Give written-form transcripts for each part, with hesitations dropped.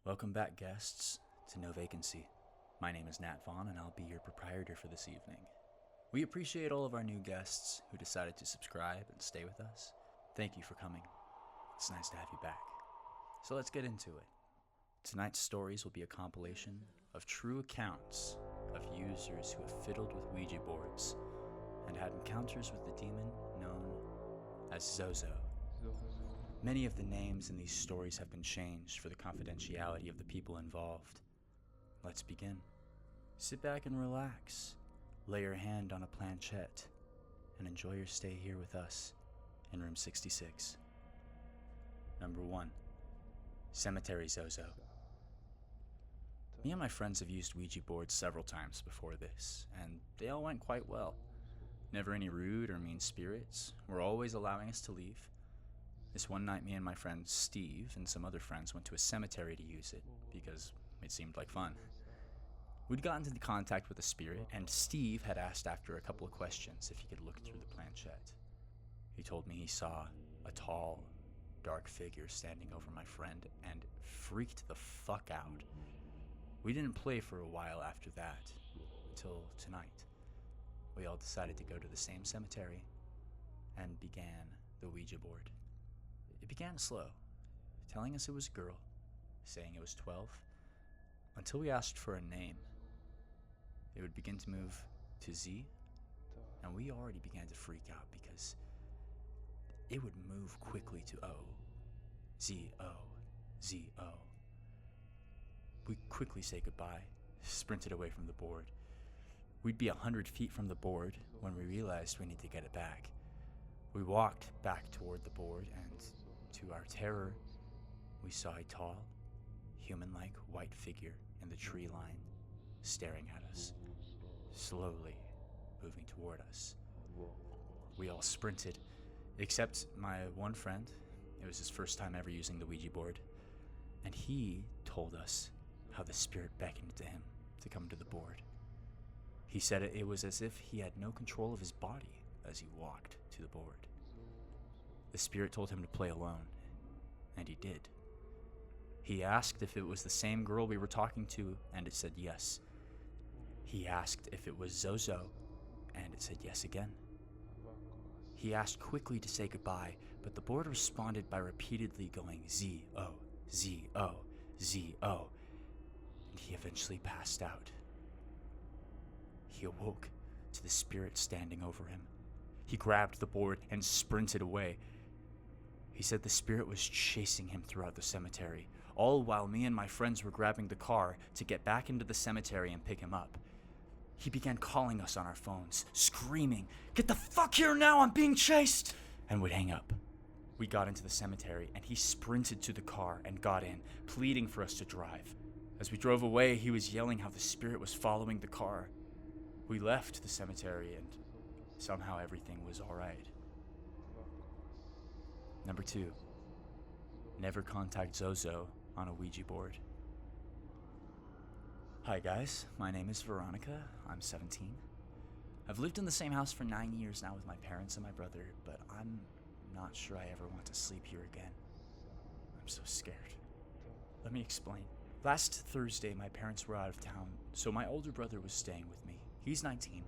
Welcome back, guests, to No Vacancy. My name is Nat Vaughn, and I'll be your proprietor for this evening. We appreciate all of our new guests who decided to subscribe and stay with us. Thank you for coming. It's nice to have you back. So let's get into it. Tonight's stories will be a compilation of true accounts of users who have fiddled with Ouija boards and had encounters with the demon known as ZoZo. Many of the names in these stories have been changed for the confidentiality of the people involved. Let's begin. Sit back and relax. Lay your hand on a planchette and enjoy your stay here with us in room 66. Number 1. Cemetery ZoZo. Me and my friends have used Ouija boards several times before this, and they all went quite well. Never any rude or mean spirits were always allowing us to leave. This one night, me and my friend Steve and some other friends went to a cemetery to use it because it seemed like fun. We'd gotten into contact with a spirit, and Steve had asked after a couple of questions if he could look through the planchette. He told me he saw a tall, dark figure standing over my friend and freaked the fuck out. We didn't play for a while after that, until tonight. We all decided to go to the same cemetery and began the Ouija board. It began slow, telling us it was a girl, saying it was 12, until we asked for a name. It would begin to move to Z, and we already began to freak out because it would move quickly to O. Z-O, Z-O. We quickly say goodbye, sprinted away from the board. We'd be 100 feet from the board when we realized we need to get it back. We walked back toward the board, and to our terror, we saw a tall, human-like white figure in the tree line, staring at us, slowly moving toward us. We all sprinted, except my one friend. It was his first time ever using the Ouija board, and he told us how the spirit beckoned to him to come to the board. He said it was as if he had no control of his body as he walked to the board. The spirit told him to play alone, and he did. He asked if it was the same girl we were talking to, and it said yes. He asked if it was ZoZo, and it said yes again. He asked quickly to say goodbye, but the board responded by repeatedly going Z-O, Z-O, Z-O, and he eventually passed out. He awoke to the spirit standing over him. He grabbed the board and sprinted away. He said the spirit was chasing him throughout the cemetery, all while me and my friends were grabbing the car to get back into the cemetery and pick him up. He began calling us on our phones, screaming, "Get the fuck here now, I'm being chased!" and would hang up. We got into the cemetery, and he sprinted to the car and got in, pleading for us to drive. As we drove away, he was yelling how the spirit was following the car. We left the cemetery, and somehow everything was alright. Number 2. Never contact ZoZo on a Ouija board. Hi guys, my name is Veronica. I'm 17. I've lived in the same house for 9 years now with my parents and my brother, but I'm not sure I ever want to sleep here again. I'm so scared. Let me explain. Last Thursday, my parents were out of town, so my older brother was staying with me. He's 19.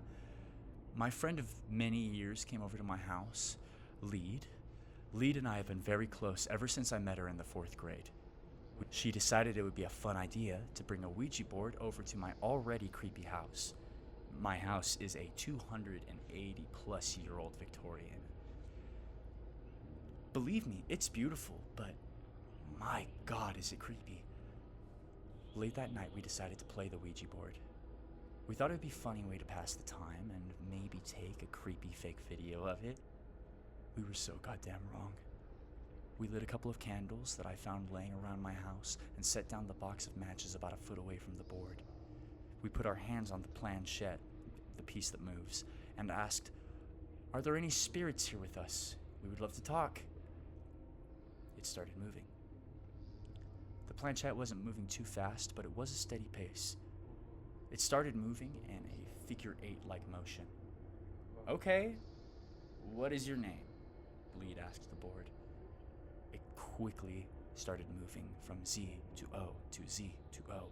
My friend of many years came over to my house, Lead. Lead and I have been very close ever since I met her in the 4th grade. She decided it would be a fun idea to bring a Ouija board over to my already creepy house. My house is a 280-plus-year-old Victorian. Believe me, it's beautiful, but my God, is it creepy. Late that night, we decided to play the Ouija board. We thought it would be a funny way to pass the time and maybe take a creepy fake video of it. We were so goddamn wrong. We lit a couple of candles that I found laying around my house and set down the box of matches about a foot away from the board. We put our hands on the planchette, the piece that moves, and asked, "Are there any spirits here with us? We would love to talk." It started moving. The planchette wasn't moving too fast, but it was a steady pace. It started moving in a figure 8-like motion. "Okay, what is your name?" Lead asked the board. It quickly started moving from Z to O to Z to O.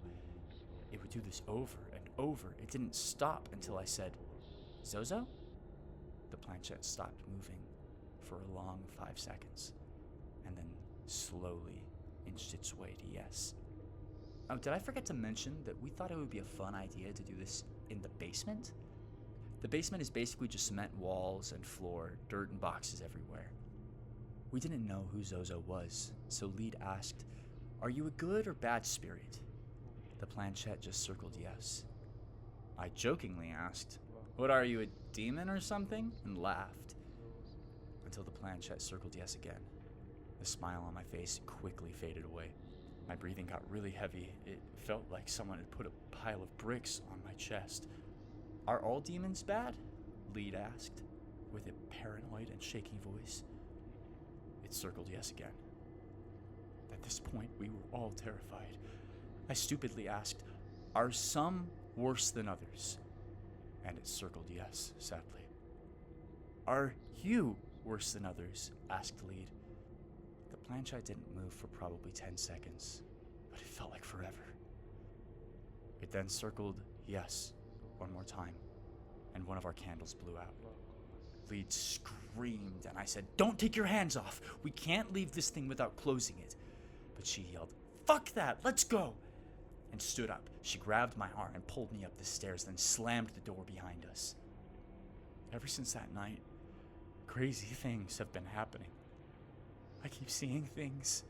It would do this over and over. It didn't stop until I said, "Zozo?" The planchette stopped moving for a long 5 seconds, and then slowly inched its way to yes. Oh, did I forget to mention that we thought it would be a fun idea to do this in the basement? The basement is basically just cement walls and floor, dirt and boxes everywhere. We didn't know who Zozo was, so Lead asked, "Are you a good or bad spirit?" The planchette just circled yes. I jokingly asked, "What are you, a demon or something?" and laughed, until the planchette circled yes again. The smile on my face quickly faded away. My breathing got really heavy. It felt like someone had put a pile of bricks on my chest. "Are all demons bad?" Lead asked, with a paranoid and shaky voice. It circled yes again. At this point, we were all terrified. I stupidly asked, "Are some worse than others?" And it circled yes, sadly. "Are you worse than others?" asked Lead. The planchette didn't move for probably 10 seconds, but it felt like forever. It then circled yes one more time, and one of our candles blew out. Lead screamed, and I said, "Don't take your hands off! We can't leave this thing without closing it." But she yelled, "Fuck that! Let's go!" and stood up. She grabbed my arm and pulled me up the stairs, then slammed the door behind us. Ever since that night, crazy things have been happening. I keep seeing things,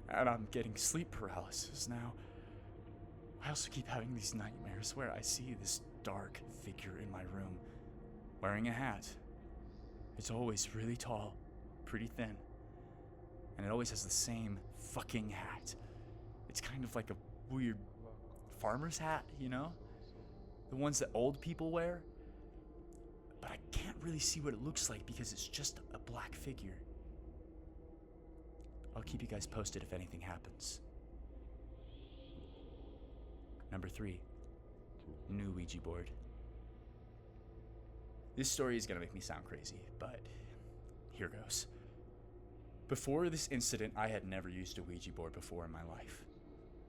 and I'm getting sleep paralysis now. I also keep having these nightmares where I see this dark figure in my room, wearing a hat. It's always really tall, pretty thin, and it always has the same fucking hat. It's kind of like a weird farmer's hat, you know? The ones that old people wear. But I can't really see what it looks like because it's just a black figure. I'll keep you guys posted if anything happens. Number 3, new Ouija board. This story is going to make me sound crazy, but here goes. Before this incident, I had never used a Ouija board before in my life.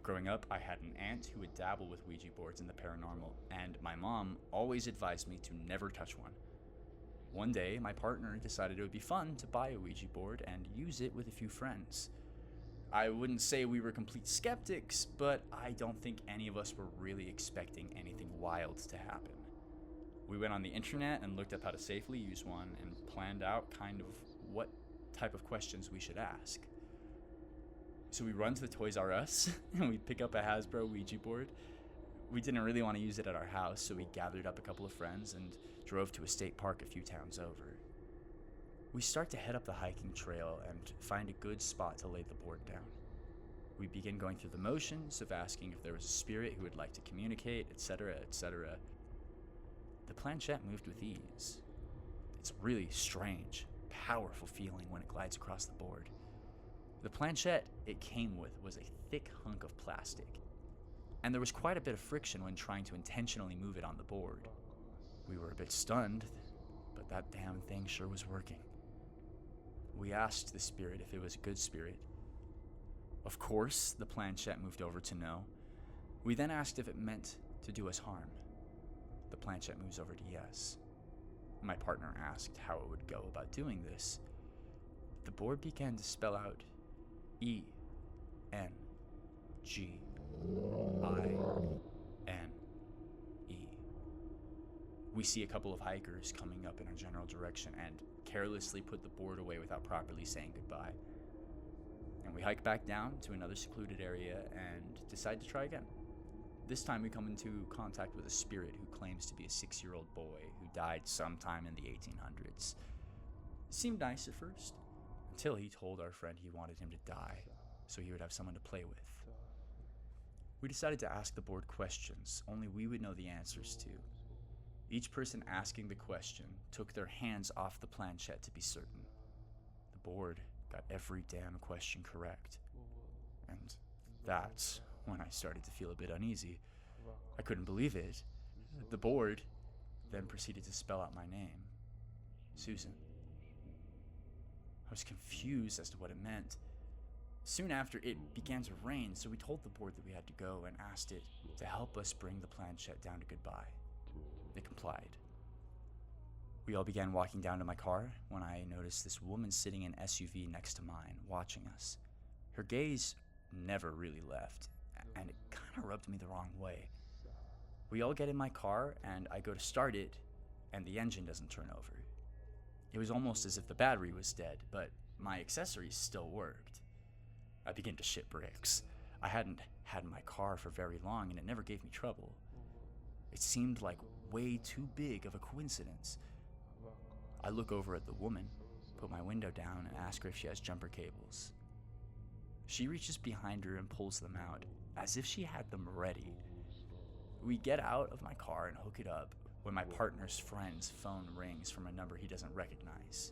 Growing up, I had an aunt who would dabble with Ouija boards in the paranormal, and my mom always advised me to never touch one. One day, my partner decided it would be fun to buy a Ouija board and use it with a few friends. I wouldn't say we were complete skeptics, but I don't think any of us were really expecting anything wild to happen. We went on the internet and looked up how to safely use one and planned out kind of what type of questions we should ask. So we run to the Toys R Us and we pick up a Hasbro Ouija board. We didn't really want to use it at our house, so we gathered up a couple of friends and drove to a state park a few towns over. We start to head up the hiking trail and find a good spot to lay the board down. We begin going through the motions of asking if there was a spirit who would like to communicate, etc., etc. The planchette moved with ease. It's a really strange, powerful feeling when it glides across the board. The planchette it came with was a thick hunk of plastic, and there was quite a bit of friction when trying to intentionally move it on the board. We were a bit stunned, but that damn thing sure was working. We asked the spirit if it was a good spirit. Of course, the planchette moved over to no. We then asked if it meant to do us harm. The planchette moves over to yes. My partner asked how it would go about doing this. The board began to spell out ENGINE. We see a couple of hikers coming up in our general direction and carelessly put the board away without properly saying goodbye. And we hike back down to another secluded area and decide to try again. This time we come into contact with a spirit who claims to be a 6-year-old boy who died sometime in the 1800s. Seemed nice at first, until he told our friend he wanted him to die so he would have someone to play with. We decided to ask the board questions only we would know the answers to. Each person asking the question took their hands off the planchette to be certain. The board got every damn question correct. And that's when I started to feel a bit uneasy. I couldn't believe it. The board then proceeded to spell out my name, Susan. I was confused as to what it meant. Soon after, it began to rain, so we told the board that we had to go and asked it to help us bring the planchette down to goodbye. It complied. We all began walking down to my car when I noticed this woman sitting in an SUV next to mine, watching us. Her gaze never really left, and it kind of rubbed me the wrong way. We all get in my car, and I go to start it, and the engine doesn't turn over. It was almost as if the battery was dead, but my accessories still worked. I began to shit bricks. I hadn't had my car for very long, and it never gave me trouble. It seemed like way too big of a coincidence. I look over at the woman, put my window down, and ask her if she has jumper cables. She reaches behind her and pulls them out, as if she had them ready. We get out of my car and hook it up when my partner's friend's phone rings from a number he doesn't recognize.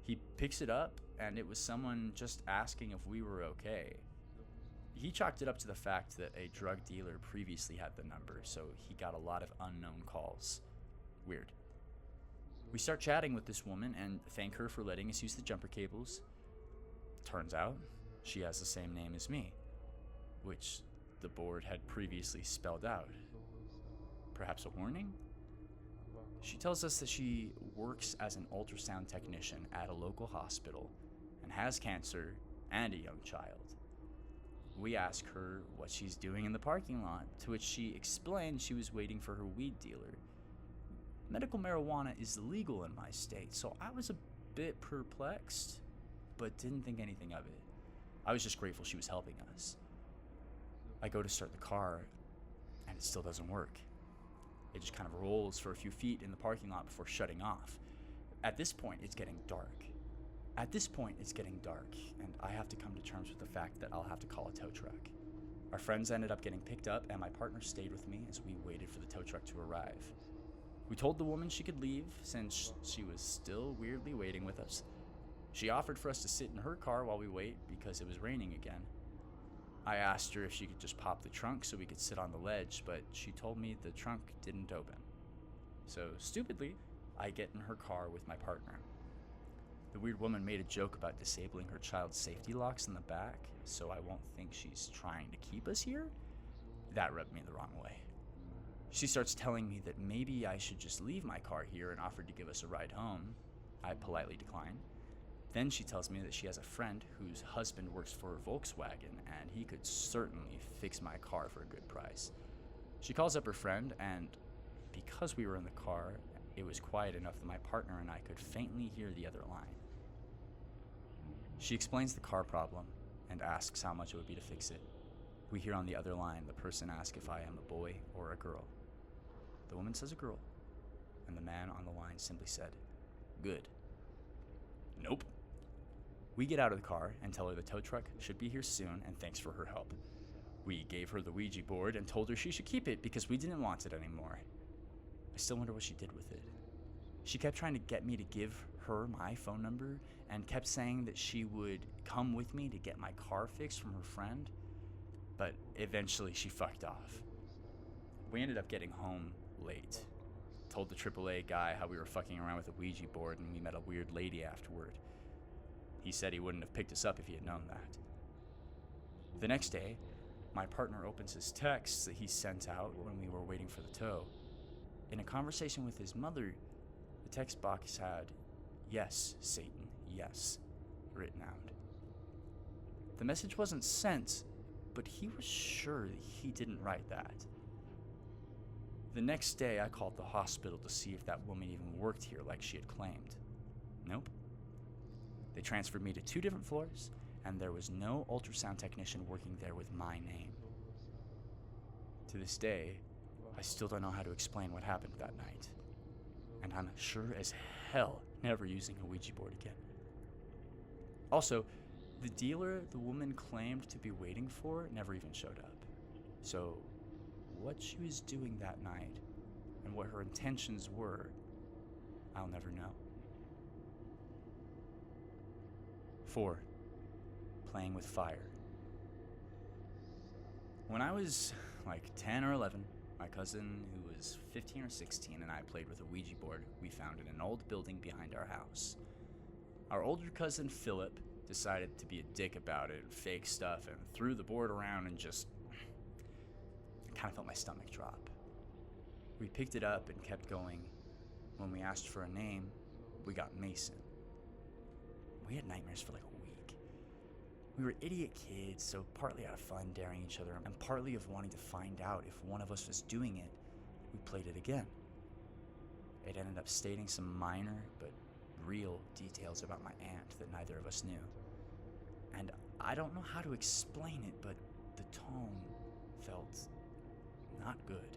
He picks it up, and it was someone just asking if we were okay. He chalked it up to the fact that a drug dealer previously had the number, so he got a lot of unknown calls. Weird. We start chatting with this woman and thank her for letting us use the jumper cables. Turns out, she has the same name as me, which the board had previously spelled out. Perhaps a warning? She tells us that she works as an ultrasound technician at a local hospital and has cancer and a young child. We ask her what she's doing in the parking lot, to which she explained she was waiting for her weed dealer. Medical marijuana is legal in my state, so I was a bit perplexed, but didn't think anything of it. I was just grateful she was helping us. I go to start the car, and it still doesn't work. It just kind of rolls for a few feet in the parking lot before shutting off. At this point, it's getting dark. And I have to come to terms with the fact that I'll have to call a tow truck. Our friends ended up getting picked up, and my partner stayed with me as we waited for the tow truck to arrive. We told the woman she could leave since she was still weirdly waiting with us. She offered for us to sit in her car while we wait because it was raining again. I asked her if she could just pop the trunk so we could sit on the ledge, but she told me the trunk didn't open. So, stupidly, I get in her car with my partner. The weird woman made a joke about disabling her child's safety locks in the back, so I won't think she's trying to keep us here. That rubbed me the wrong way. She starts telling me that maybe I should just leave my car here and offered to give us a ride home. I politely decline. Then she tells me that she has a friend whose husband works for Volkswagen and he could certainly fix my car for a good price. She calls up her friend, and because we were in the car, it was quiet enough that my partner and I could faintly hear the other line. She explains the car problem and asks how much it would be to fix it. We hear on the other line the person ask if I am a boy or a girl. The woman says a girl, and the man on the line simply said, "Good." Nope. We get out of the car and tell her the tow truck should be here soon and thanks for her help. We gave her the Ouija board and told her she should keep it because we didn't want it anymore. I still wonder what she did with it. She kept trying to get me to give her my phone number and kept saying that she would come with me to get my car fixed from her friend, but eventually she fucked off. We ended up getting home late. Told the AAA guy how we were fucking around with a Ouija board and we met a weird lady afterward. He said he wouldn't have picked us up if he had known that. The next day, my partner opens his texts that he sent out when we were waiting for the tow. In a conversation with his mother, the text box had, "Yes, Satan, yes," written out. The message wasn't sent, but he was sure that he didn't write that. The next day, I called the hospital to see if that woman even worked here like she had claimed. Nope. They transferred me to 2 different floors, and there was no ultrasound technician working there with my name. To this day, I still don't know how to explain what happened that night, and I'm sure as hell never using a Ouija board again. Also, the dealer the woman claimed to be waiting for never even showed up. So, what she was doing that night and what her intentions were, I'll never know. 4. Playing with fire. When I was like 10 or 11, my cousin, who was 15 or 16, and I played with a Ouija board we found in an old building behind our house. Our older cousin, Philip, decided to be a dick about it and fake stuff and threw the board around and just kind of felt my stomach drop. We picked it up and kept going. When we asked for a name, we got Mason. We had nightmares for like a week. We were idiot kids, so partly out of fun daring each other and partly of wanting to find out if one of us was doing it, we played it again. It ended up stating some minor but real details about my aunt that neither of us knew. And I don't know how to explain it, but the tone felt not good.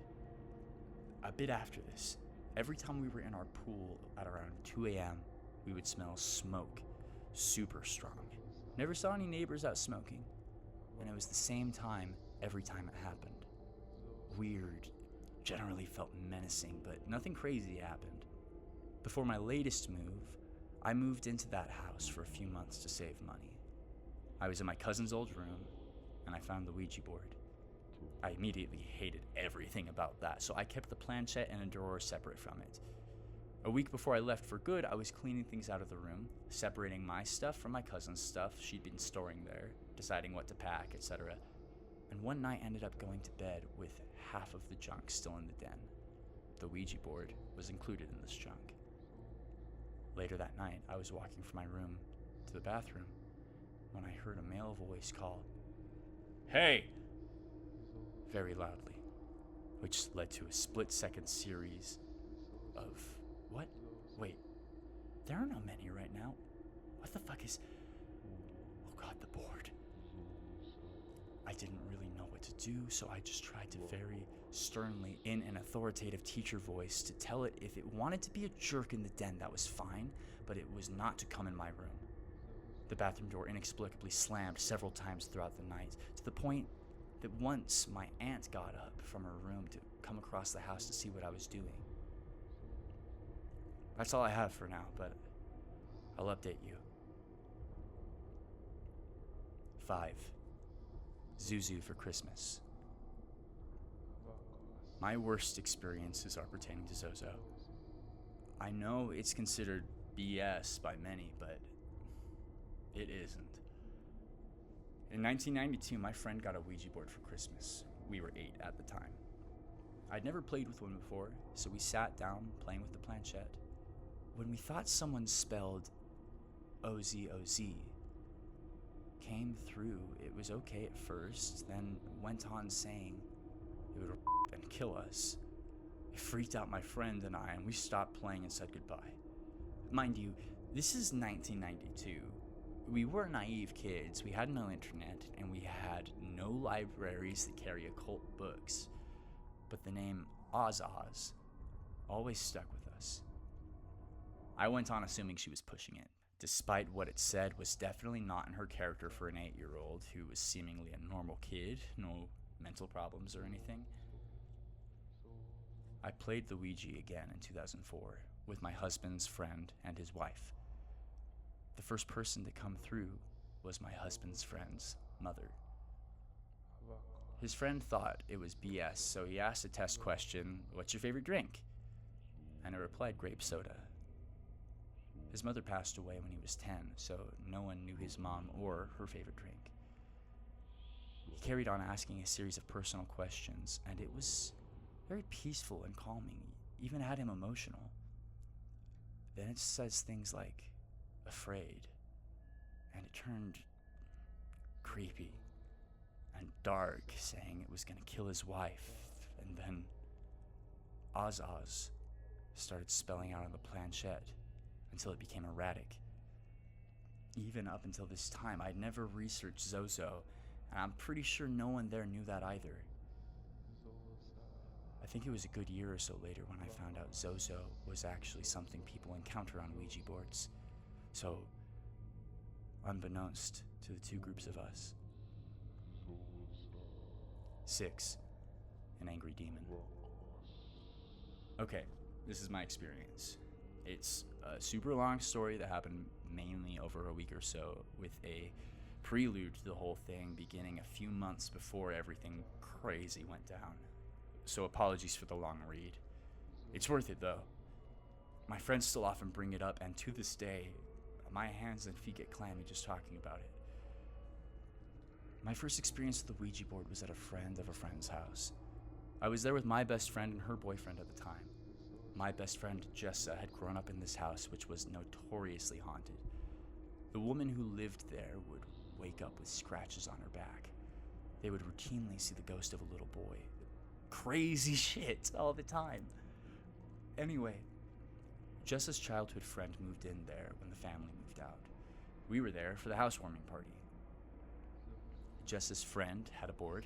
A bit after this, every time we were in our pool at around 2 a.m., we would smell smoke, super strong. Never saw any neighbors out smoking, and it was the same time every time it happened. Weird, generally felt menacing, but nothing crazy happened. Before my latest move, I moved into that house for a few months to save money. I was in my cousin's old room, and I found the Ouija board. I immediately hated everything about that, so I kept the planchette in a drawer separate from it. A week before I left for good, I was cleaning things out of the room, separating my stuff from my cousin's stuff she'd been storing there, deciding what to pack, etc. And one night ended up going to bed with half of the junk still in the den. The Ouija board was included in this junk. Later that night, I was walking from my room to the bathroom when I heard a male voice call, "Hey!" very loudly, which led to a split-second series of, what? Wait, there are no many right now. What the fuck is... Oh god, the board. I didn't really know what to do, so I just tried to very sternly, in an authoritative teacher voice, to tell it if it wanted to be a jerk in the den, that was fine, but it was not to come in my room. The bathroom door inexplicably slammed several times throughout the night, to the point that once my aunt got up from her room to come across the house to see what I was doing. That's all I have for now, but I'll update you. 5. ZoZo for Christmas. My worst experiences are pertaining to ZoZo. I know it's considered BS by many, but it isn't. In 1992, my friend got a Ouija board for Christmas. We were 8 at the time. I'd never played with one before, so we sat down playing with the planchette. When we thought someone spelled OZOZ came through, it was okay at first, then went on saying it would and kill us. It freaked out my friend and I, and we stopped playing and said goodbye. Mind you, this is 1992. We were naive kids, we had no internet, and we had no libraries that carry occult books. But the name Oz always stuck with us. I went on assuming she was pushing it, despite what it said was definitely not in her character for an 8-year-old who was seemingly a normal kid, no mental problems or anything. I played the Ouija again in 2004 with my husband's friend and his wife. The first person to come through was my husband's friend's mother. His friend thought it was BS, so he asked a test question, "What's your favorite drink?" And I replied, "Grape soda." His mother passed away when he was 10, so no one knew his mom or her favorite drink. He carried on asking a series of personal questions, and it was very peaceful and calming, even had him emotional. Then it says things like, "afraid," and it turned creepy and dark, saying it was going to kill his wife, and then Oz started spelling out on the planchette until it became erratic. Even up until this time, I'd never researched ZoZo, and I'm pretty sure no one there knew that either. I think it was a good year or so later when I found out ZoZo was actually something people encounter on Ouija boards. So, unbeknownst to the two groups of us. 6. An angry demon. Okay, this is my experience. It's a super long story that happened mainly over a week or so, with a prelude to the whole thing beginning a few months before everything crazy went down. So apologies for the long read. It's worth it though. My friends still often bring it up, and to this day, My hands and feet get clammy just talking about it. My first experience with the Ouija board was at a friend of a friend's house. I was there with my best friend and her boyfriend at the time. My best friend, Jessa, had grown up in this house, which was notoriously haunted. The woman who lived there would wake up with scratches on her back. They would routinely see the ghost of a little boy. Crazy shit all the time. Anyway, Jessa's childhood friend moved in there when the family moved out. We were there for the housewarming party. Jessa's friend had a board.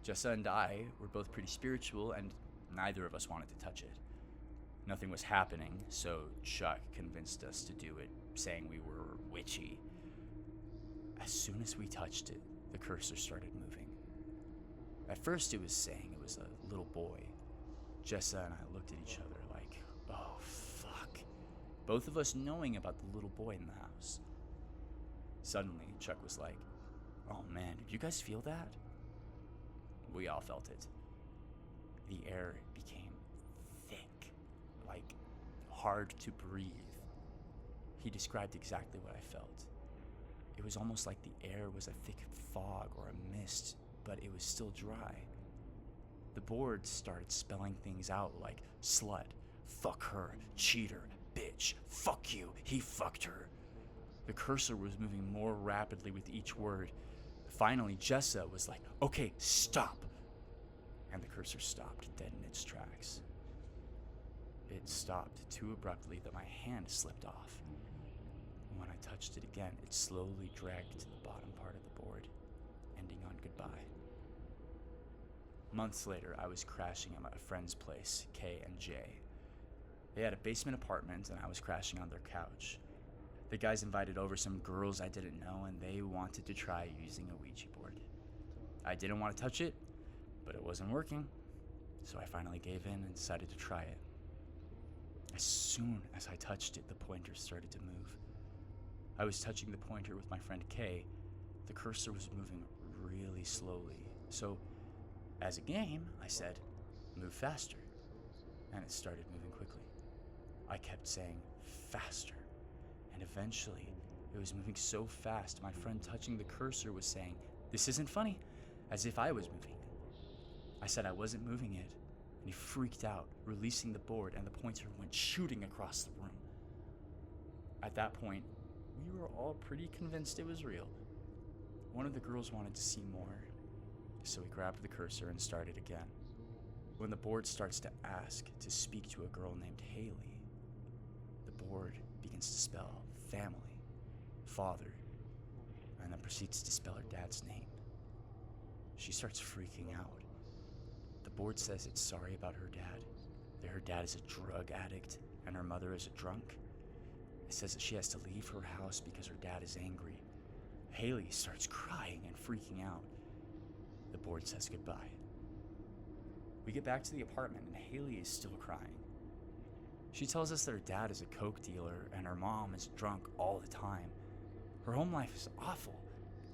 Jessa and I were both pretty spiritual, and neither of us wanted to touch it. Nothing was happening, so Chuck convinced us to do it, saying we were witchy. As soon as we touched it, the cursor started moving. At first it was saying it was a little boy. Jessa and I looked at each other like, oh fuck. Both of us knowing about the little boy in the house. Suddenly, Chuck was like, oh man, did you guys feel that? We all felt it. The air became thick, like hard to breathe. He described exactly what I felt. It was almost like the air was a thick fog or a mist, but it was still dry. The board started spelling things out like slut, fuck her, cheater, bitch, fuck you, he fucked her. The cursor was moving more rapidly with each word. Finally, Jessa was like, okay, stop. And the cursor stopped dead in its tracks. It stopped too abruptly that my hand slipped off. When I touched it again, it slowly dragged to the bottom part of the board, ending on goodbye. Months later, I was crashing at my friend's place, K and J. They had a basement apartment, and I was crashing on their couch. The guys invited over some girls I didn't know, and they wanted to try using a Ouija board. I didn't want to touch it, but it wasn't working, so I finally gave in and decided to try it. As soon as I touched it, the pointer started to move. I was touching the pointer with my friend Kay. The cursor was moving really slowly, so as a game, I said, move faster, and it started moving quickly. I kept saying, faster, and eventually, it was moving so fast, my friend touching the cursor was saying, this isn't funny, as if I was moving. I said I wasn't moving it, and he freaked out, releasing the board, and the pointer went shooting across the room. At that point, we were all pretty convinced it was real. One of the girls wanted to see more, so we grabbed the cursor and started again. When the board starts to ask to speak to a girl named Haley, the board begins to spell family, father, and then proceeds to spell her dad's name. She starts freaking out. The board says it's sorry about her dad, that her dad is a drug addict and her mother is a drunk. It says that she has to leave her house because her dad is angry. Haley starts crying and freaking out. The board says goodbye. We get back to the apartment and Haley is still crying. She tells us that her dad is a coke dealer and her mom is drunk all the time. Her home life is awful,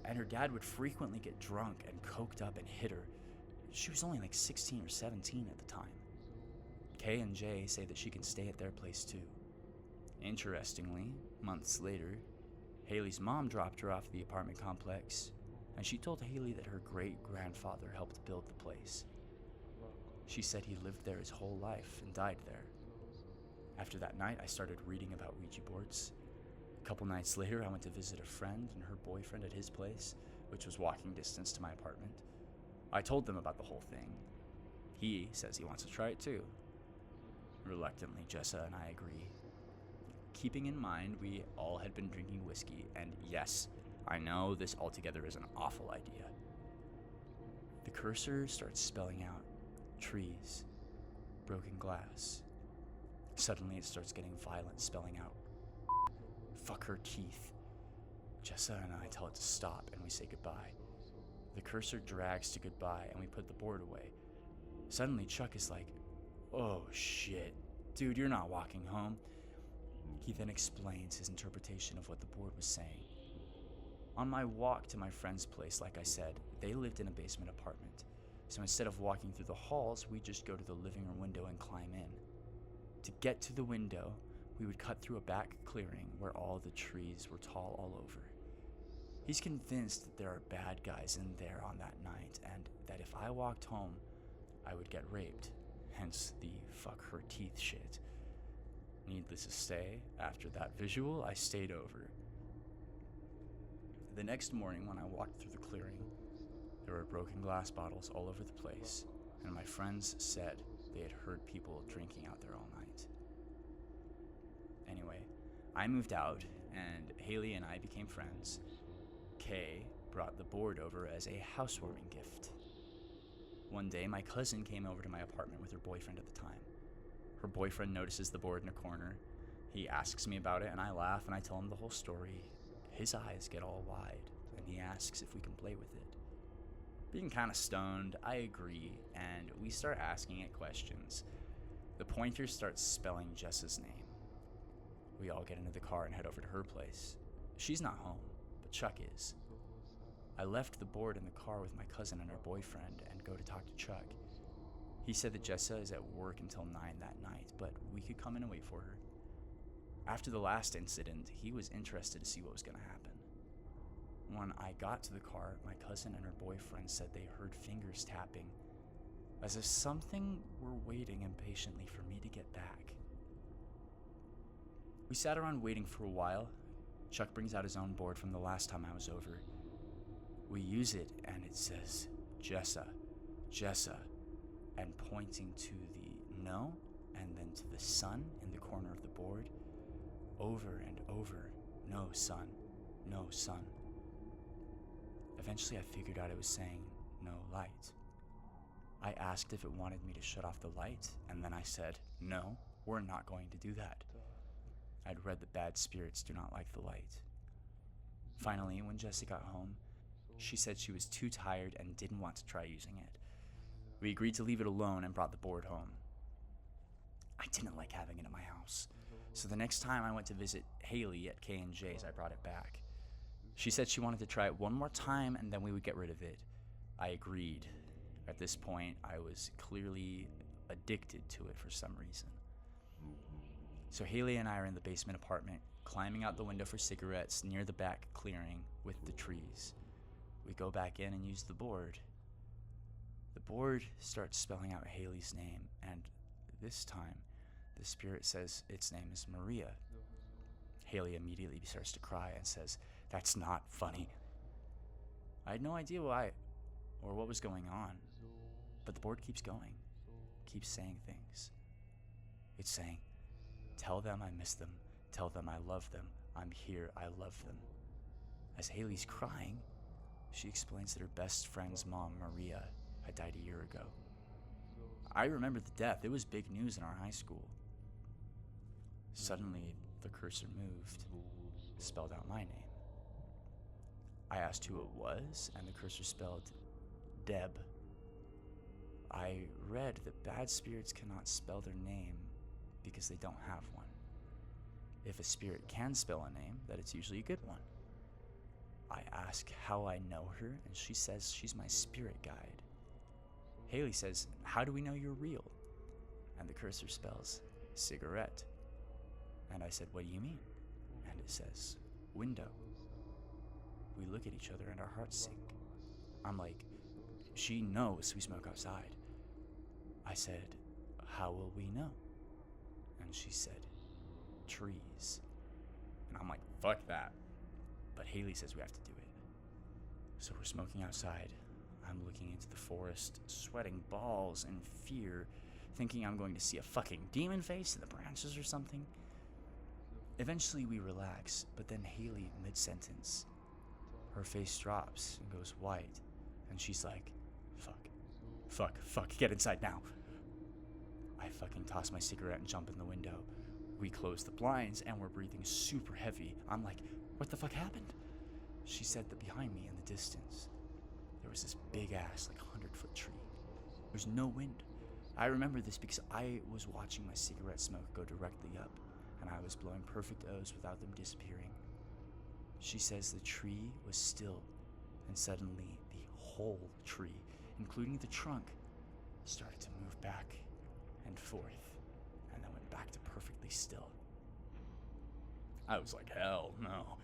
and her dad would frequently get drunk and coked up and hit her. She was only like 16 or 17 at the time. Kay and Jay say that she can stay at their place too. Interestingly, months later, Haley's mom dropped her off at the apartment complex, and she told Haley that her great-grandfather helped build the place. She said he lived there his whole life and died there. After that night, I started reading about Ouija boards. A couple nights later, I went to visit a friend and her boyfriend at his place, which was walking distance to my apartment. I told them about the whole thing. He says he wants to try it too. Reluctantly, Jessa and I agree. Keeping in mind we all had been drinking whiskey, and yes, I know this altogether is an awful idea. The cursor starts spelling out trees, broken glass. Suddenly it starts getting violent, spelling out fuck her teeth. Jessa and I tell it to stop and we say goodbye. The cursor drags to goodbye and we put the board away. Suddenly Chuck is like, oh shit, dude, you're not walking home. He then explains his interpretation of what the board was saying. On my walk to my friend's place, like I said, they lived in a basement apartment. So instead of walking through the halls, we just go to the living room window and climb in. To get to the window, we would cut through a back clearing where all the trees were tall all over. He's convinced that there are bad guys in there on that night, and that if I walked home, I would get raped, hence the fuck her teeth shit. Needless to say, after that visual, I stayed over. The next morning when I walked through the clearing, there were broken glass bottles all over the place, and my friends said they had heard people drinking out there all night. Anyway, I moved out, and Haley and I became friends. Kay brought the board over as a housewarming gift. One day, my cousin came over to my apartment with her boyfriend at the time. Her boyfriend notices the board in a corner. He asks me about it, and I laugh, and I tell him the whole story. His eyes get all wide, and he asks if we can play with it. Being kind of stoned, I agree, and we start asking it questions. The pointer starts spelling Jessa's name. We all get into the car and head over to her place. She's not home, but Chuck is. I left the board in the car with my cousin and her boyfriend and go to talk to Chuck. He said that Jessa is at work until 9 that night, but we could come in and wait for her. After the last incident, he was interested to see what was going to happen. When I got to the car, my cousin and her boyfriend said they heard fingers tapping, as if something were waiting impatiently for me to get back. We sat around waiting for a while. Chuck brings out his own board from the last time I was over. We use it, and it says, Jessa, Jessa, and pointing to the no, and then to the sun in the corner of the board, over and over, no sun, no sun. Eventually I figured out it was saying no light. I asked if it wanted me to shut off the light, and then I said, no, we're not going to do that. I'd read that bad spirits do not like the light. Finally, when Jessie got home, she said she was too tired and didn't want to try using it. We agreed to leave it alone and brought the board home. I didn't like having it in my house, so the next time I went to visit Haley at K&J's, I brought it back. She said she wanted to try it one more time and then we would get rid of it. I agreed. At this point, I was clearly addicted to it for some reason. So Haley and I are in the basement apartment, climbing out the window for cigarettes near the back clearing with the trees. We go back in and use the board. The board starts spelling out Haley's name, and this time, the spirit says its name is Maria. Haley immediately starts to cry and says, "That's not funny." I had no idea why or what was going on, but the board keeps going, keeps saying things. It's saying, "Tell them I miss them. Tell them I love them. I'm here. I love them." As Haley's crying, she explains that her best friend's mom, Maria, had died a year ago. I remember the death. It was big news in our high school. Suddenly, the cursor moved, spelled out my name. I asked who it was, and the cursor spelled Deb. I read that bad spirits cannot spell their name because they don't have one. If a spirit can spell a name, that it's usually a good one. I ask how I know her, and she says she's my spirit guide. Haley says, "How do we know you're real?" And the cursor spells cigarette. And I said, "What do you mean?" And it says window. We look at each other and our hearts sink. I'm like, she knows we smoke outside. I said, "How will we know?" And she said, "Trees." And I'm like, fuck that. But Haley says we have to do it. So we're smoking outside. I'm looking into the forest, sweating balls in fear, thinking I'm going to see a fucking demon face in the branches or something. Eventually we relax, but then Haley, mid-sentence, her face drops and goes white, and she's like, fuck, get inside now. I fucking toss my cigarette and jump in the window. We close the blinds and we're breathing super heavy. I'm like, what the fuck happened? She said that behind me in the distance, there was this big ass, like 100-foot tree. There's no wind. I remember this because I was watching my cigarette smoke go directly up, and I was blowing perfect O's without them disappearing. She says the tree was still, and suddenly the whole tree, including the trunk, started to move back and forth, and then went back to perfectly still. I was like, hell no.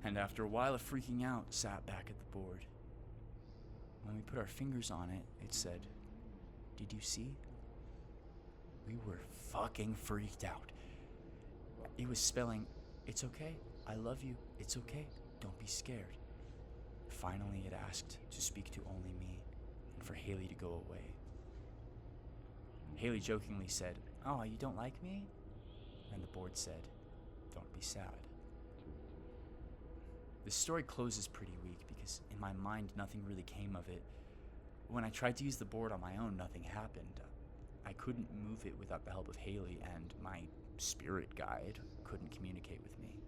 And after a while of freaking out, sat back at the board. When we put our fingers on it, it said, "Did you see?" We were fucking freaked out. It was spelling, "It's okay, I love you, it's okay, don't be scared." Finally, it asked to speak to only me, and for Haley to go away. Haley jokingly said, "Oh, you don't like me?" And the board said, "Don't be sad." This story closes pretty weak because in my mind nothing really came of it. When I tried to use the board on my own, nothing happened. I couldn't move it without the help of Haley, and my spirit guide couldn't communicate with me.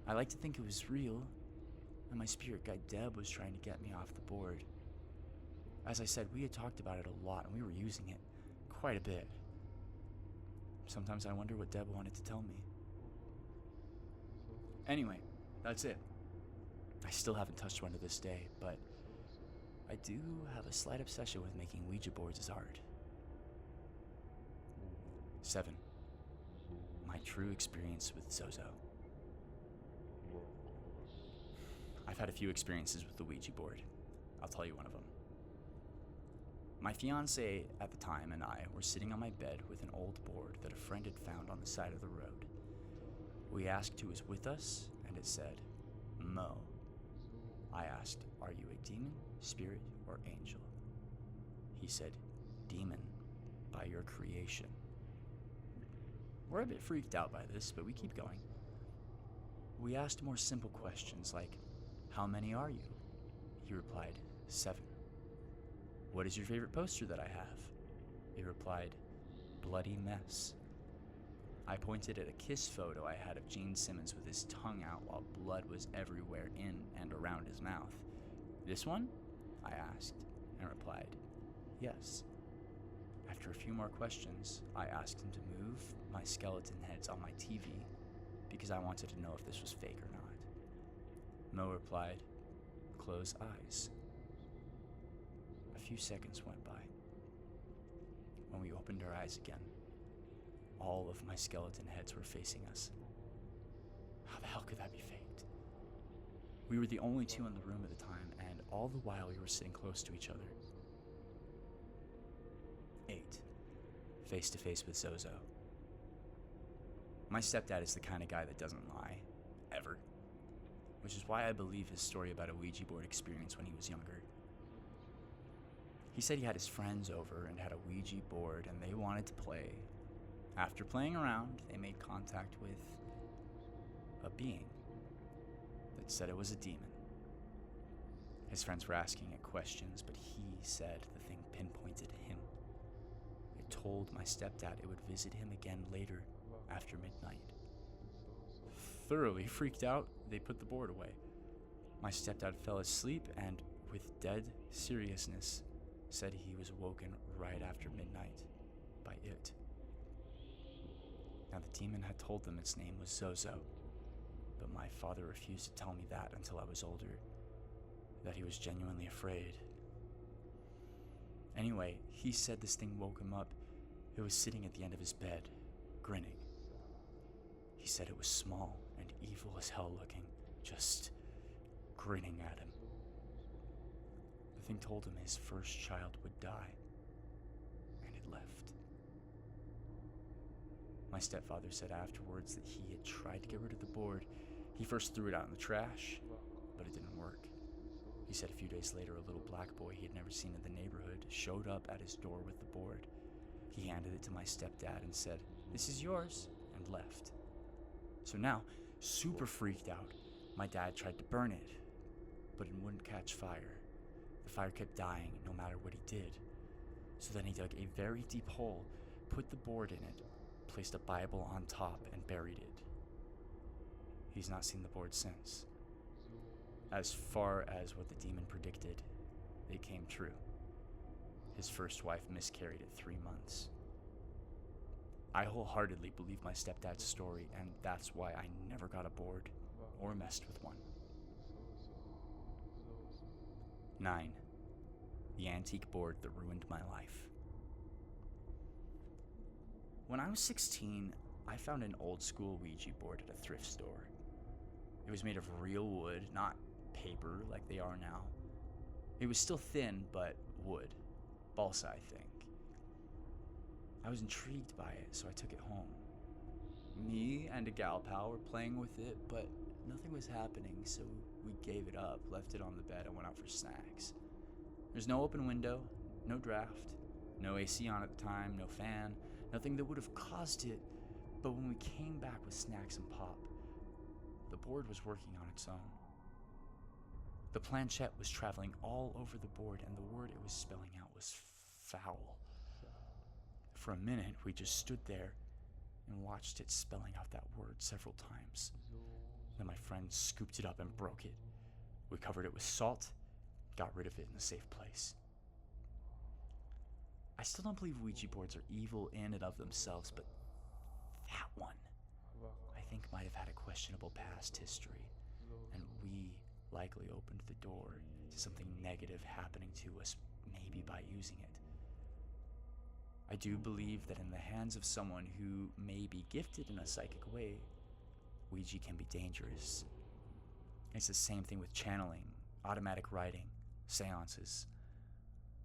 I like to think it was real, and my spirit guide Deb was trying to get me off the board. As I said, we had talked about it a lot, and we were using it quite a bit. Sometimes I wonder what Deb wanted to tell me. Anyway, that's it. I still haven't touched one to this day, but I do have a slight obsession with making Ouija boards as art. 7. My true experience with ZoZo. I've had a few experiences with the Ouija board. I'll tell you one of them. My fiance at the time and I were sitting on my bed with an old board that a friend had found on the side of the road. We asked who was with us, and it said, Mo. I asked, "Are you a demon, spirit, or angel?" He said, "Demon, by your creation." We're a bit freaked out by this, but we keep going. We asked more simple questions like, "How many are you?" He replied, 7. "What is your favorite poster that I have?" He replied, "Bloody Mess." I pointed at a kiss photo I had of Gene Simmons with his tongue out while blood was everywhere in and around his mouth. "This one?" I asked, and replied, "Yes." After a few more questions, I asked him to move my skeleton heads on my TV because I wanted to know if this was fake or not. Mo replied, "Close eyes." A few seconds went by. When we opened our eyes again, all of my skeleton heads were facing us. How the hell could that be faked? We were the only two in the room at the time, and all the while we were sitting close to each other. 8. Face to face with ZoZo. My stepdad is the kind of guy that doesn't lie, ever, which is why I believe his story about a Ouija board experience when he was younger. He said he had his friends over and had a Ouija board and they wanted to play. After playing around, they made contact with a being that said it was a demon. His friends were asking it questions, but he said the thing pinpointed him. It told my stepdad it would visit him again later, after midnight. Thoroughly freaked out, they put the board away. My stepdad fell asleep and, with dead seriousness, said he was woken right after midnight by it. Now, the demon had told them its name was ZoZo, but my father refused to tell me that until I was older, that he was genuinely afraid. Anyway, he said this thing woke him up. It was sitting at the end of his bed, grinning. He said it was small and evil as hell looking, just grinning at him. The thing told him his first child would die, and it left. My stepfather said afterwards that he had tried to get rid of the board. He first threw it out in the trash, but it didn't work. He said a few days later, a little black boy he had never seen in the neighborhood showed up at his door with the board. He handed it to my stepdad and said, "This is yours," and left. So now, super freaked out, my dad tried to burn it, but it wouldn't catch fire. The fire kept dying no matter what he did. So then he dug a very deep hole, put the board in it, placed a Bible on top, and buried it. He's not seen the board since. As far as what the demon predicted, it came true. His first wife miscarried at 3 months. I wholeheartedly believe my stepdad's story, and that's why I never got a board or messed with one. 9. The antique board that ruined my life. When I was 16, I found an old school Ouija board at a thrift store. It was made of real wood, not paper like they are now. It was still thin, but wood. Balsa, I think. I was intrigued by it, so I took it home. Me and a gal pal were playing with it, but nothing was happening, so we gave it up, left it on the bed, and went out for snacks. There's no open window, no draft, no AC on at the time, no fan, nothing that would have caused it. But when we came back with snacks and pop, the board was working on its own. The planchette was traveling all over the board, and the word it was spelling out was foul. For a minute, we just stood there and watched it spelling out that word several times. Then my friend scooped it up and broke it. We covered it with salt, got rid of it in a safe place. I still don't believe Ouija boards are evil in and of themselves, but that one, I think, might have had a questionable past history, and we likely opened the door to something negative happening to us, maybe by using it. I do believe that in the hands of someone who may be gifted in a psychic way, Ouija can be dangerous. It's the same thing with channeling, automatic writing, seances.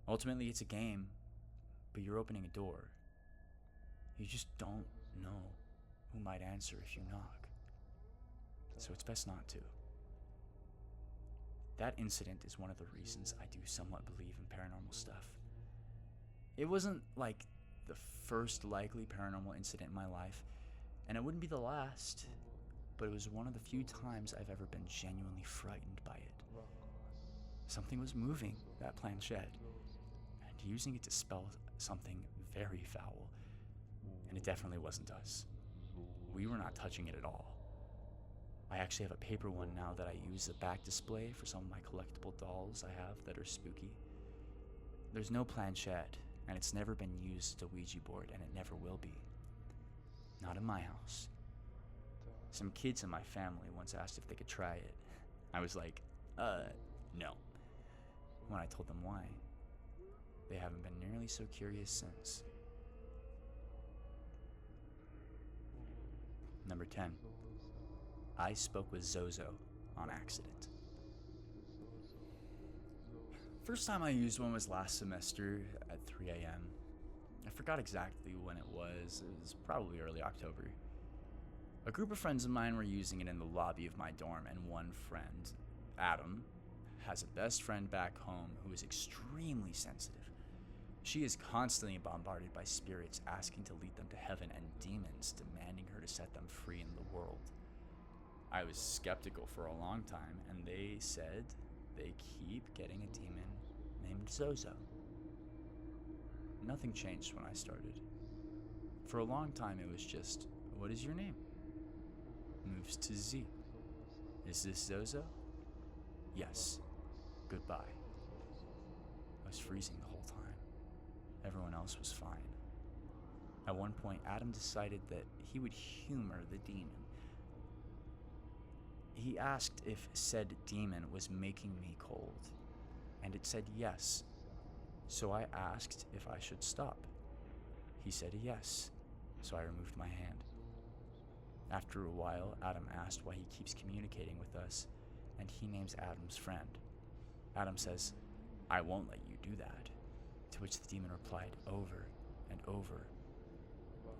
Ultimately, it's a game, but you're opening a door. You just don't know who might answer if you knock. So it's best not to. That incident is one of the reasons I do somewhat believe in paranormal stuff. It wasn't like the first likely paranormal incident in my life, and it wouldn't be the last, but it was one of the few times I've ever been genuinely frightened by it. Something was moving that planchette, and using it to spell something very foul, and it definitely wasn't us. We were not touching it at all. I actually have a paper one now that I use as a back display for some of my collectible dolls I have that are spooky. There's no planchette, and it's never been used as a Ouija board, and it never will be. Not in my house. Some kids in my family once asked if they could try it. I was like, no. When I told them why, they haven't been nearly so curious since. Number 10. I spoke with ZoZo on accident. First time I used one was last semester at 3 a.m. I forgot exactly when it was. It was probably early October. A group of friends of mine were using it in the lobby of my dorm, and one friend, Adam, has a best friend back home who is extremely sensitive. She is constantly bombarded by spirits asking to lead them to heaven and demons demanding her to set them free in the world. I was skeptical for a long time, and they said they keep getting a demon named ZoZo. Nothing changed when I started. For a long time it was just, what is your name? Moves to Z. Is this ZoZo? Yes. Goodbye. I was freezing the whole time. Everyone else was fine. At one point, Adam decided that he would humor the demon. He asked if said demon was making me cold, and it said yes. So I asked if I should stop. He said yes, so I removed my hand. After a while, Adam asked why he keeps communicating with us, and he names Adam's friend. Adam says, "I won't let you do that," to which the demon replied over and over,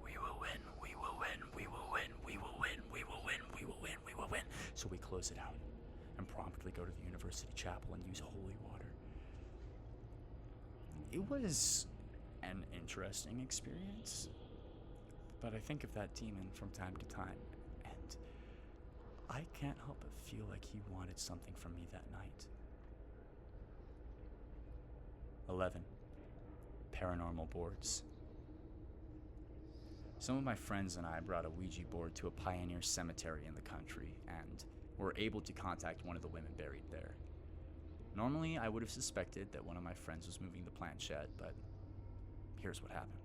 "We will win, we will win, we will win, we will win, we will win, we will win, we will win." So we close it out and promptly go to the university chapel and use holy water. It was an interesting experience, but I think of that demon from time to time, and I can't help but feel like he wanted something from me that night. 11. Paranormal Boards. Some of my friends and I brought a Ouija board to a pioneer cemetery in the country, and were able to contact one of the women buried there. Normally, I would have suspected that one of my friends was moving the planchette, but here's what happened.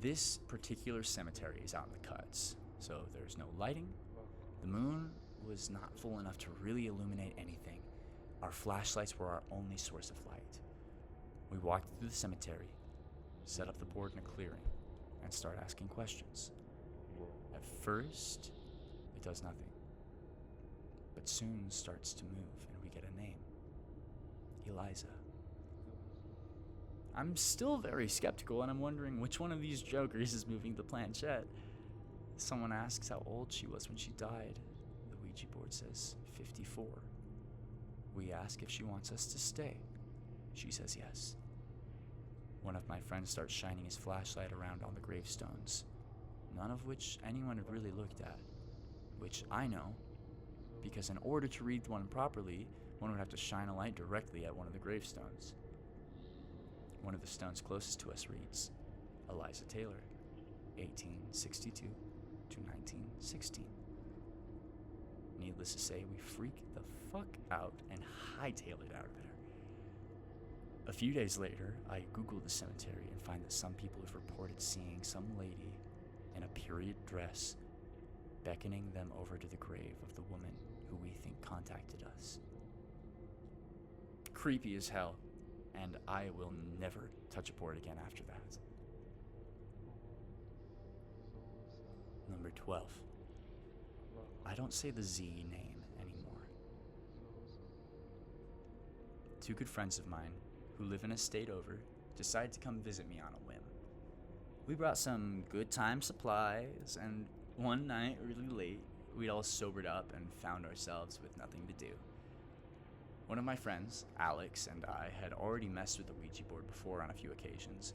This particular cemetery is out in the cuts, so there's no lighting. The moon was not full enough to really illuminate anything. Our flashlights were our only source of light. We walked through the cemetery, set up the board in a clearing, and start asking questions. At first, it does nothing, but soon starts to move and we get a name. Eliza. I'm still very skeptical and I'm wondering which one of these jokers is moving the planchette. Someone asks how old she was when she died. The Ouija board says 54. We ask if she wants us to stay. She says yes. One of my friends starts shining his flashlight around on the gravestones, none of which anyone had really looked at, which I know, because in order to read one properly, one would have to shine a light directly at one of the gravestones. One of the stones closest to us reads, Eliza Taylor, 1862 to 1916. Needless to say, we freak the fuck out and hightail it out of there. A few days later, I Googled the cemetery and find that some people have reported seeing some lady in a period dress beckoning them over to the grave of the woman who we think contacted us. Creepy as hell, and I will never touch a board again after that. Number 12. I don't say the Z name anymore. Two good friends of mine who live in a state over decided to come visit me on a whim. We brought some good time supplies, and one night, really late, we'd all sobered up and found ourselves with nothing to do. One of my friends, Alex, and I had already messed with the Ouija board before on a few occasions.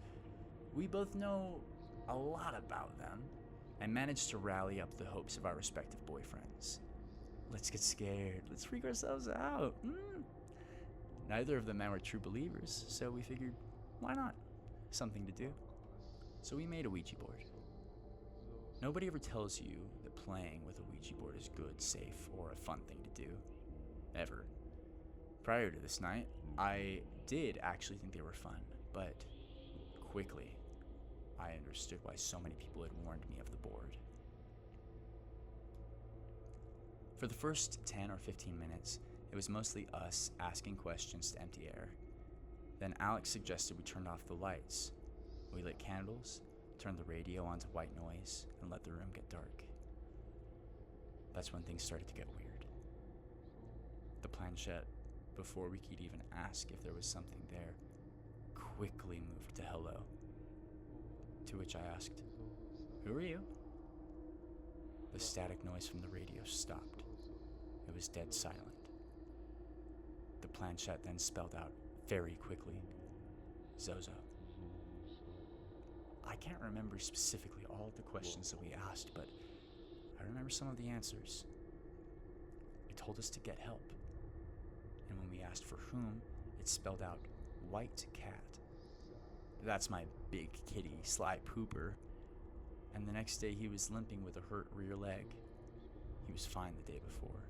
We both know a lot about them and managed to rally up the hopes of our respective boyfriends. Let's get scared. Let's freak ourselves out. Neither of the men were true believers, so we figured, why not? Something to do. So we made a Ouija board. Nobody ever tells you that playing with a Ouija board is good, safe, or a fun thing to do. Ever. Prior to this night, I did actually think they were fun, but quickly, I understood why so many people had warned me of the board. For the first 10 or 15 minutes, it was mostly us asking questions to empty air. Then Alex suggested we turn off the lights. We lit candles, turned the radio onto white noise, and let the room get dark. That's when things started to get weird. The planchette, before we could even ask if there was something there, quickly moved to hello. To which I asked, "Who are you?" The static noise from the radio stopped. It was dead silent. The planchette then spelled out very quickly, ZoZo. I can't remember specifically all of the questions that we asked, but I remember some of the answers. It told us to get help. And when we asked for whom, it spelled out white cat. That's my big kitty, Sly Pooper. And the next day he was limping with a hurt rear leg. He was fine the day before.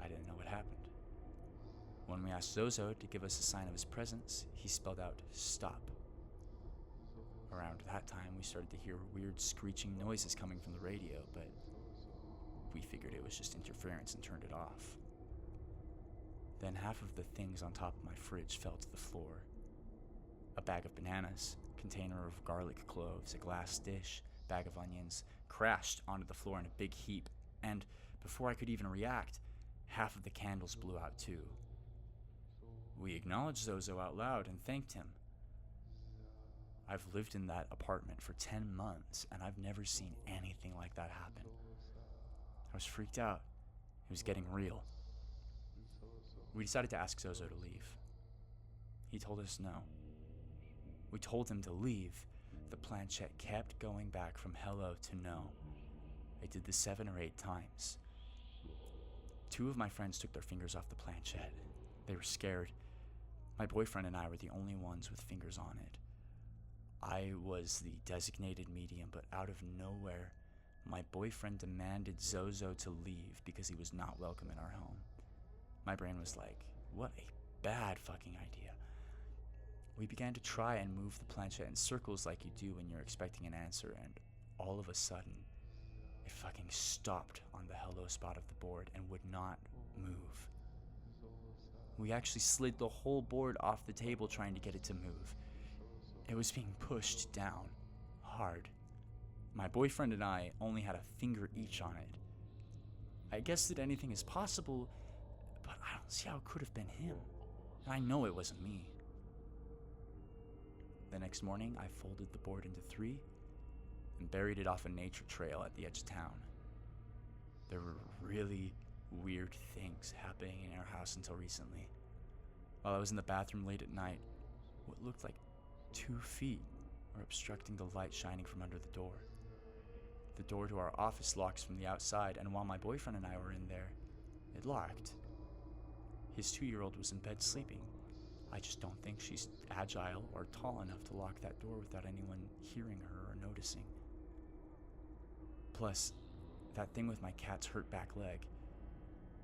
I didn't know what happened. When we asked ZoZo to give us a sign of his presence, he spelled out stop. Around that time, we started to hear weird screeching noises coming from the radio, but we figured it was just interference and turned it off. Then half of the things on top of my fridge fell to the floor. A bag of bananas, container of garlic cloves, a glass dish, bag of onions, crashed onto the floor in a big heap, and before I could even react, half of the candles blew out too. We acknowledged ZoZo out loud and thanked him. I've lived in that apartment for 10 months, and I've never seen anything like that happen. I was freaked out. It was getting real. We decided to ask ZoZo to leave. He told us no. We told him to leave. The planchette kept going back from hello to no. It did this 7 or 8 times. 2 of my friends took their fingers off the planchette. They were scared. My boyfriend and I were the only ones with fingers on it. I was the designated medium, but out of nowhere, my boyfriend demanded ZoZo to leave because he was not welcome in our home. My brain was like, what a bad fucking idea. We began to try and move the planchette in circles like you do when you're expecting an answer, and all of a sudden, it fucking stopped on the hello spot of the board and would not move. We actually slid the whole board off the table trying to get it to move. It was being pushed down, hard. My boyfriend and I only had a finger each on it. I guess that anything is possible, but I don't see how it could have been him. And I know it wasn't me. The next morning, I folded the board into 3 and buried it off a nature trail at the edge of town. There were really weird things happening in our house until recently. While I was in the bathroom late at night, what looked like 2 feet were obstructing the light shining from under the door. The door to our office locks from the outside, and while my boyfriend and I were in there, it locked. His 2-year-old was in bed sleeping. I just don't think she's agile or tall enough to lock that door without anyone hearing her or noticing. Plus, that thing with my cat's hurt back leg.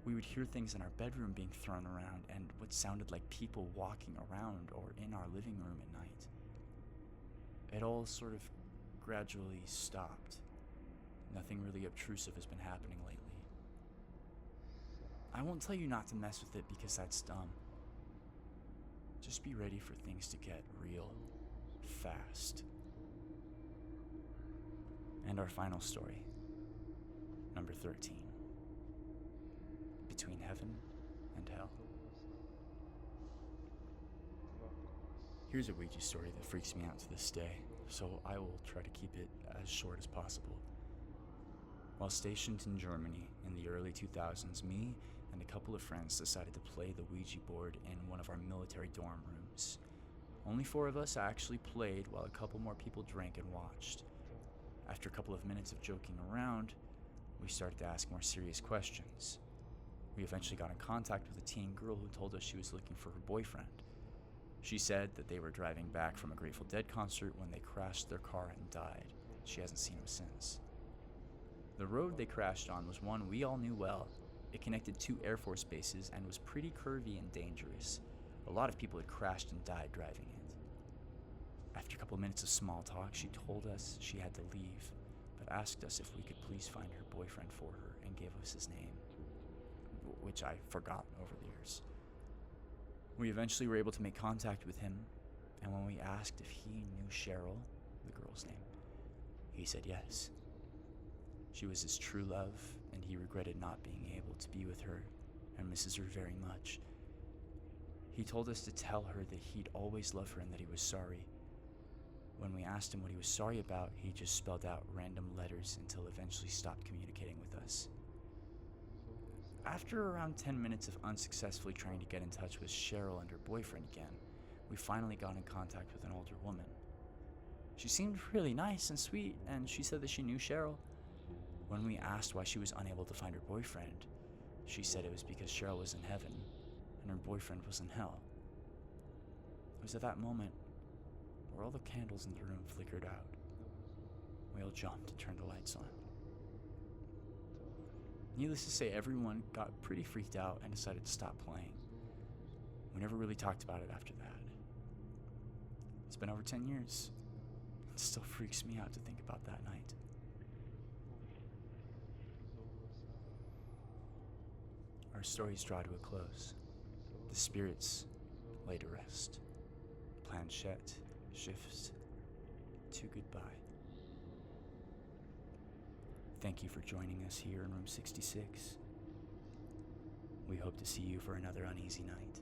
We would hear things in our bedroom being thrown around and what sounded like people walking around or in our living room at night. It all sort of gradually stopped. Nothing really obtrusive has been happening lately. I won't tell you not to mess with it because that's dumb. Just be ready for things to get real fast. And our final story, number 13. Between heaven and hell. Here's a Ouija story that freaks me out to this day, so I will try to keep it as short as possible. While stationed in Germany in the early 2000s, me and a couple of friends decided to play the Ouija board in one of our military dorm rooms. Only 4 of us actually played while a couple more people drank and watched. After a couple of minutes of joking around, we started to ask more serious questions. We eventually got in contact with a teen girl who told us she was looking for her boyfriend. She said that they were driving back from a Grateful Dead concert when they crashed their car and died. She hasn't seen him since. The road they crashed on was one we all knew well. It connected 2 Air Force bases and was pretty curvy and dangerous. A lot of people had crashed and died driving it. After a couple of minutes of small talk, she told us she had to leave, but asked us if we could please find her boyfriend for her and gave us his name, which I've forgotten over the years. We eventually were able to make contact with him, and when we asked if he knew Cheryl, the girl's name, he said yes. She was his true love, and he regretted not being able to be with her and misses her very much. He told us to tell her that he'd always love her and that he was sorry. When we asked him what he was sorry about, he just spelled out random letters until eventually stopped communicating with us. After around 10 minutes of unsuccessfully trying to get in touch with Cheryl and her boyfriend again, we finally got in contact with an older woman. She seemed really nice and sweet, and she said that she knew Cheryl. When we asked why she was unable to find her boyfriend, she said it was because Cheryl was in heaven and her boyfriend was in hell. It was at that moment where all the candles in the room flickered out. We all jumped and turned the lights on. Needless to say, everyone got pretty freaked out and decided to stop playing. We never really talked about it after that. It's been over 10 years. It still freaks me out to think about that night. Our stories draw to a close. The spirits lay to rest. Planchette shifts to goodbye. Thank you for joining us here in room 66. We hope to see you for another uneasy night.